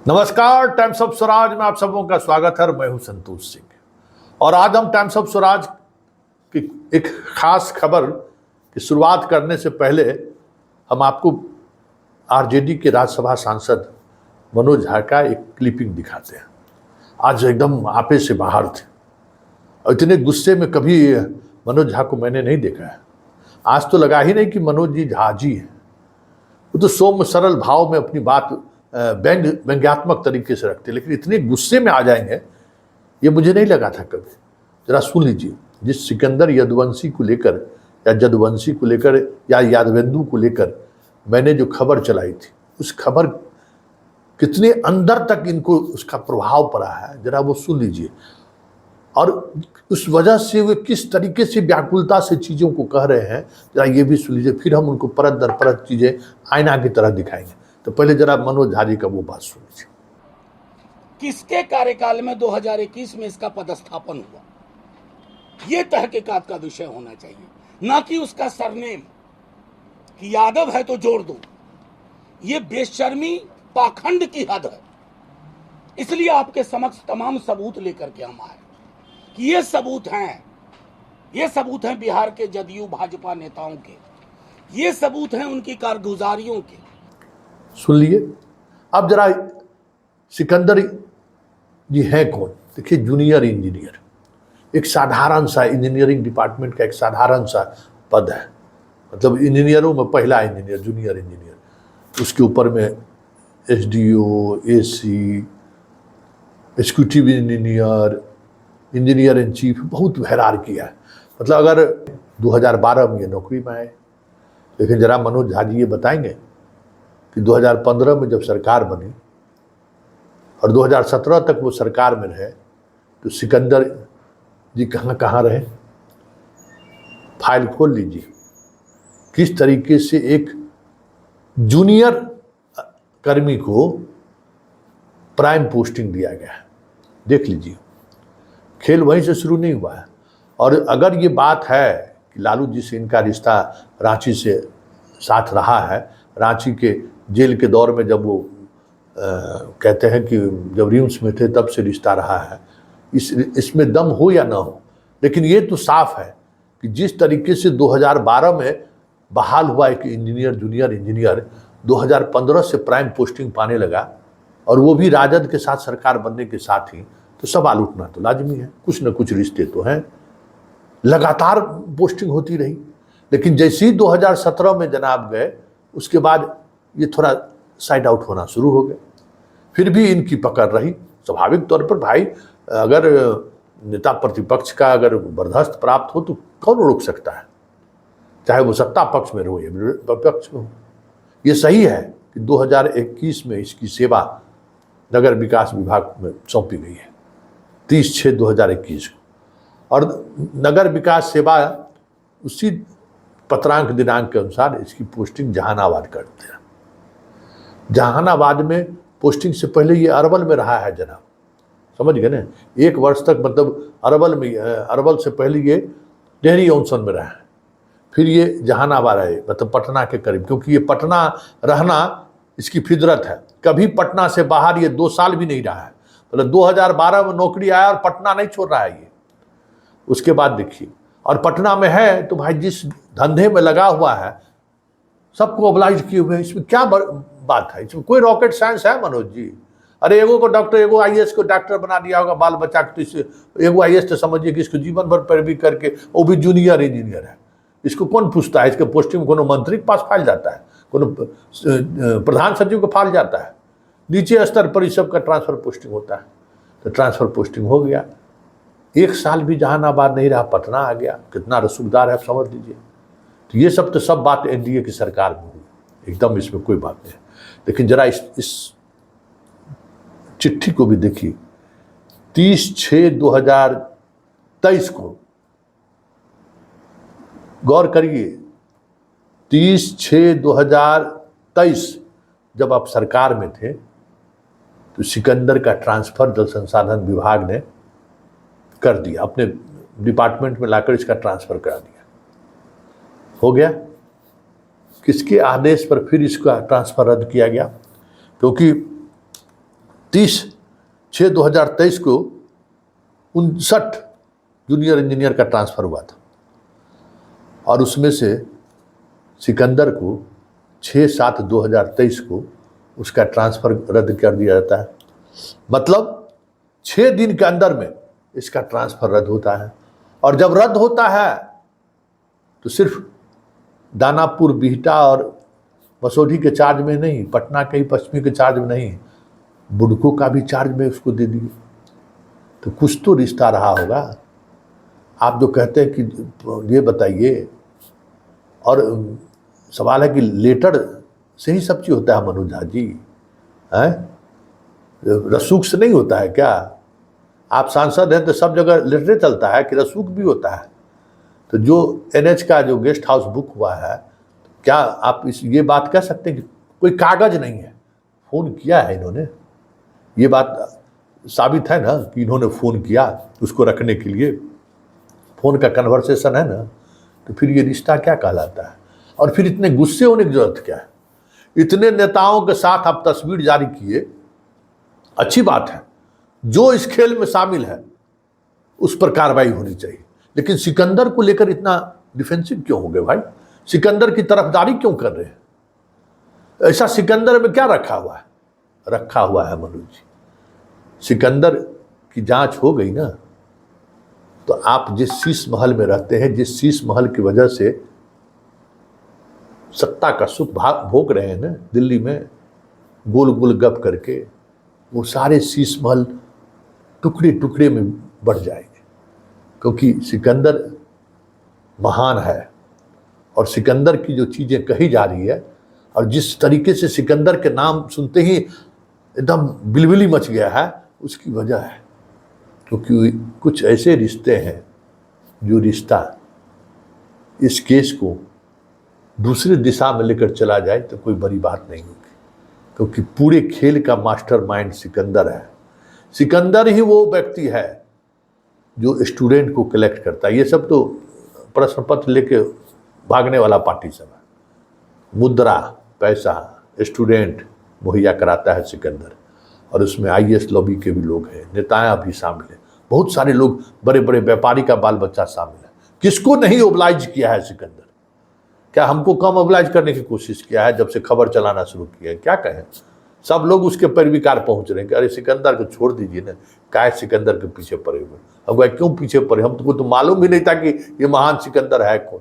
नमस्कार, times of Swaraj में आप सबों का स्वागत है। मैं हूं संतोष सिंह और आज हम टाइम्स ऑफ स्वराज की एक खास खबर की शुरुआत करने से पहले हम आपको आरजेडी के राज्यसभा सांसद मनोज झा का एक क्लिपिंग दिखाते हैं। आज एकदम आपे से बाहर थे और इतने गुस्से में कभी मनोज झा को मैंने नहीं देखा है। आज तो लगा ही नहीं कि मनोज जी झा जी हैं। वो तो सौम्य सरल भाव में अपनी बात व्यंग्यात्मक तरीके से रखते, लेकिन इतने गुस्से में आ जाएंगे ये मुझे नहीं लगा था कभी। जरा सुन लीजिए, जिस सिकंदर यदुवंशी को लेकर या जदुवंशी को लेकर या यादवेंदु को लेकर मैंने जो खबर चलाई थी, उस खबर कितने अंदर तक इनको उसका प्रभाव पड़ा है, जरा वो सुन लीजिए। और उस वजह से वे किस तरीके से व्याकुलता से चीज़ों को कह रहे हैं, जरा ये भी सुन लीजिए। फिर हम उनको परत दर परत चीज़ें आईना की तरह दिखाएंगे। तो पहले जरा मनोज झा जी का वो बात सुन लीजिए। किसके कार्यकाल में 2021 में इसका पदस्थापन हुआ, ये तहकीकात का विषय होना चाहिए, ना कि उसका सरनेम कि यादव है तो जोड़ दो। ये बेशर्मी पाखंड की हद है। इसलिए आपके समक्ष तमाम सबूत लेकर के हम आए कि ये सबूत हैं बिहार के जदयू भाजपा नेताओं के, ये सबूत हैं उनकी कारगुजारियों के। सुन लिए। अब जरा सिकंदर जी हैं कौन? देखिए, जूनियर इंजीनियर, एक साधारण सा इंजीनियरिंग डिपार्टमेंट का एक साधारण सा पद है। मतलब इंजीनियरों में पहला इंजीनियर, जूनियर इंजीनियर। उसके ऊपर में SDO, AC, executive engineer, engineer in chief, बहुत हायरार्की है। मतलब अगर 2012 में ये नौकरी में आए, लेकिन जरा मनोज झा जी ये बताएंगे कि 2015 में जब सरकार बनी और 2017 तक वो सरकार में रहे, तो सिकंदर जी कहाँ कहाँ रहे। फाइल खोल लीजिए, किस तरीके से एक जूनियर कर्मी को प्राइम पोस्टिंग दिया गया है, देख लीजिए। खेल वहीं से शुरू नहीं हुआ है। और अगर ये बात है कि लालू जी से इनका रिश्ता रांची से साथ रहा है, रांची के जेल के दौर में जब वो कहते हैं कि जब रिम्स में थे तब से रिश्ता रहा है, इसमें दम हो या ना हो, लेकिन ये तो साफ है कि जिस तरीके से 2012 में बहाल हुआ एक इंजीनियर, जूनियर इंजीनियर, 2015 से प्राइम पोस्टिंग पाने लगा, और वो भी राजद के साथ सरकार बनने के साथ ही, तो सवाल उठना तो लाजमी है। कुछ न कुछ रिश्ते तो हैं। लगातार पोस्टिंग होती रही, लेकिन जैसे ही 2017 में जनाब गए, उसके बाद ये थोड़ा साइड आउट होना शुरू हो गया। फिर भी इनकी पकड़ रही। स्वाभाविक तौर पर भाई, अगर नेता प्रतिपक्ष का अगर बर्दाश्त प्राप्त हो तो कौन रोक सकता है, चाहे वो सत्ता पक्ष में हो या विपक्ष में हो। ये सही है कि 2021 में इसकी सेवा नगर विकास विभाग में सौंपी गई है, 30/6/2021 को। और नगर विकास सेवा उसी पत्रांक दिनांक के अनुसार इसकी पोस्टिंग जहानाबाद करते हैं। जहानाबाद में पोस्टिंग से पहले ये अरवल में रहा है जनाब, समझ गए ना। 1 वर्ष तक मतलब अरवल से पहले ये डेहरी ऑनसन में रहा है। फिर ये जहानाबाद आए, मतलब पटना के करीब, क्योंकि ये पटना रहना इसकी फितरत है। कभी पटना से बाहर ये 2 साल भी नहीं रहा है। मतलब 2012 में नौकरी आया और पटना नहीं छोड़ रहा है ये। उसके बाद देखिए, और पटना में है तो भाई जिस धंधे में लगा हुआ है सबको ऑब्लाइज किए हुए हैं। इसमें क्या बात है? इसमें कोई रॉकेट साइंस है मनोज जी? अरे एगो को डॉक्टर, एगो आईएएस को डॉक्टर बना दिया होगा बाल बच्चा के, तो एगो आईएएस तो समझिए कि इसको जीवन भर पैरवी करके, वो भी जूनियर इंजीनियर है, इसको कौन पूछता है? इसके पोस्टिंग में कोनो मंत्री के पास फाइल जाता है, कोनो प्रधान सचिव को फाइल जाता है, नीचे स्तर पर इस सब का ट्रांसफर पोस्टिंग होता है। तो ट्रांसफर पोस्टिंग हो गया, 1 साल भी जहानाबाद नहीं रहा, पटना आ गया। कितना रसूखदार है, समझ लीजिए। तो ये सब तो सब बात एनडीए की सरकार में हुई, एकदम इसमें कोई बात नहीं। लेकिन जरा इस चिट्ठी को भी देखिए, 30/6/2023 को गौर करिए। 30/6/2023 जब आप सरकार में थे तो सिकंदर का ट्रांसफर जल संसाधन विभाग ने कर दिया, अपने डिपार्टमेंट में लाकर इसका ट्रांसफर करा दिया। हो गया। किसके आदेश पर फिर इसका ट्रांसफर रद्द किया गया? क्योंकि 30/6/2023 को 59 जूनियर इंजीनियर का ट्रांसफ़र हुआ था और उसमें से सिकंदर को 6/7/2023 को उसका ट्रांसफ़र रद्द कर दिया जाता है। मतलब 6 दिन के अंदर में इसका ट्रांसफ़र रद्द होता है। और जब रद्द होता है तो सिर्फ दानापुर, बिहटा और मसौढ़ी के चार्ज में नहीं, पटना के ही पश्चिमी के चार्ज में नहीं, बुडको का भी चार्ज में उसको दे दिए। तो कुछ तो रिश्ता रहा होगा। आप जो कहते हैं कि ये बताइए, और सवाल है कि लेटर से ही सब चीज़ होता है मनोज झा जी, हैं? रसूख से नहीं होता है क्या? आप सांसद हैं तो सब जगह लेटर चलता है कि रसूख भी होता है? तो जो NH का जो गेस्ट हाउस बुक हुआ है, क्या आप ये बात कह सकते हैं कि कोई कागज नहीं है? फ़ोन किया है इन्होंने, ये बात साबित है ना कि इन्होंने फ़ोन किया उसको रखने के लिए, फ़ोन का कन्वर्सेशन है ना, तो फिर ये रिश्ता क्या कहलाता है? और फिर इतने गुस्से होने की जरूरत क्या है? इतने नेताओं के साथ आप तस्वीर जारी किए, अच्छी बात है, जो इस खेल में शामिल है उस पर कार्रवाई होनी चाहिए, लेकिन सिकंदर को लेकर इतना डिफेंसिव क्यों हो गए भाई? सिकंदर की तरफदारी क्यों कर रहे हैं? ऐसा सिकंदर में क्या रखा हुआ है? रखा हुआ है मनोज जी, सिकंदर की जांच हो गई ना, तो आप जिस शीश महल में रहते हैं, जिस शीश महल की वजह से सत्ता का सुख भोग रहे हैं ना दिल्ली में, गोल गोल गप करके, वो सारे शीश महल टुकड़े टुकड़े में बढ़ जाएंगे, क्योंकि सिकंदर महान है। और सिकंदर की जो चीज़ें कही जा रही है, और जिस तरीके से सिकंदर के नाम सुनते ही एकदम बिलबिली मच गया है, उसकी वजह है क्योंकि कुछ ऐसे रिश्ते हैं जो रिश्ता इस केस को दूसरी दिशा में लेकर चला जाए तो कोई बड़ी बात नहीं होगी, क्योंकि पूरे खेल का मास्टरमाइंड सिकंदर है। सिकंदर ही वो व्यक्ति है जो स्टूडेंट को कलेक्ट करता है। ये सब तो प्रश्न पत्र लेके भागने वाला पार्टी सब है। मुद्रा, पैसा स्टूडेंट मुहैया कराता है सिकंदर, और उसमें IAS लॉबी के भी लोग हैं, नेताएं भी शामिल हैं, बहुत सारे लोग, बड़े बड़े व्यापारी का बाल बच्चा शामिल है। किसको नहीं ओबलाइज किया है सिकंदर? क्या हमको कम ओबलाइज करने की कोशिश किया है जब से खबर चलाना शुरू किया है? क्या कहें, सब लोग उसके पैरविकार पहुंच रहे हैं कि अरे सिकंदर को छोड़ दीजिए ना, काय सिकंदर के पीछे पड़े हुए? अब वह क्यों पीछे पड़े? हमको तो मालूम भी नहीं था कि ये महान सिकंदर है कौन।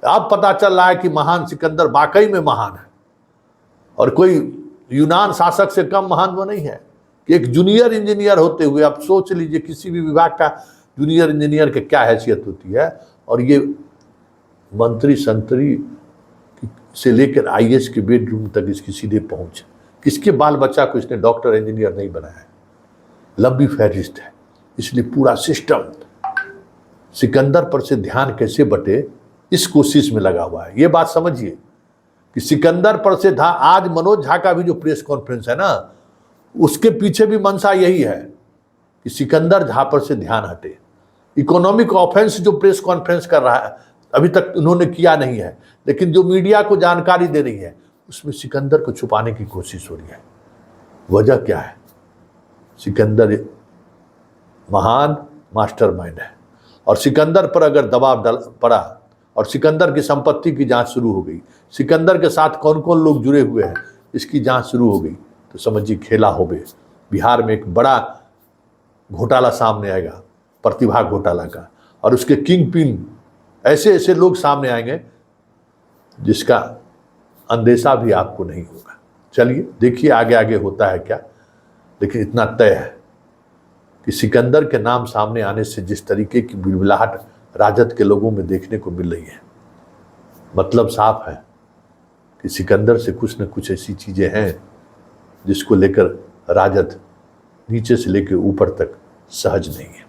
अब पता चल रहा है कि महान सिकंदर वाकई में महान है, और कोई यूनान शासक से कम महान वो नहीं है कि एक जूनियर इंजीनियर होते हुए, आप सोच लीजिए किसी भी विभाग का जूनियर इंजीनियर की क्या हैसियत होती है, और ये मंत्री संतरी से लेकर IAS के बेडरूम तक इसकी सीधे पहुंच। किसके बाल बच्चा को इसने डॉक्टर इंजीनियर नहीं बनाया है? लंबी फहरिस्त है। इसलिए पूरा सिस्टम सिकंदर पर से ध्यान कैसे बटे इस कोशिश में लगा हुआ है। ये बात समझिए कि सिकंदर पर से आज मनोज झा का भी जो प्रेस कॉन्फ्रेंस है ना, उसके पीछे भी मंशा यही है कि सिकंदर झा पर से ध्यान हटे। इकोनॉमिक ऑफेंस जो प्रेस कॉन्फ्रेंस कर रहा है अभी तक उन्होंने किया नहीं है, लेकिन जो मीडिया को जानकारी दे रही है उसमें सिकंदर को छुपाने की कोशिश हो रही है। वजह क्या है? सिकंदर महान मास्टरमाइंड है, और सिकंदर पर अगर दबाव पड़ा और सिकंदर की संपत्ति की जांच शुरू हो गई, सिकंदर के साथ कौन कौन लोग जुड़े हुए हैं इसकी जांच शुरू हो गई, तो समझिए खेला हो गए। बिहार में एक बड़ा घोटाला सामने आएगा, प्रतिभा घोटाला का, और उसके किंग पिन ऐसे ऐसे लोग सामने आएंगे जिसका अंदेशा भी आपको नहीं होगा। चलिए देखिए आगे आगे होता है क्या, लेकिन इतना तय है कि सिकंदर के नाम सामने आने से जिस तरीके की बिलबिलाहट राजद के लोगों में देखने को मिल रही है, मतलब साफ है कि सिकंदर से कुछ न कुछ ऐसी चीजें हैं जिसको लेकर राजद नीचे से लेकर ऊपर तक सहज नहीं है।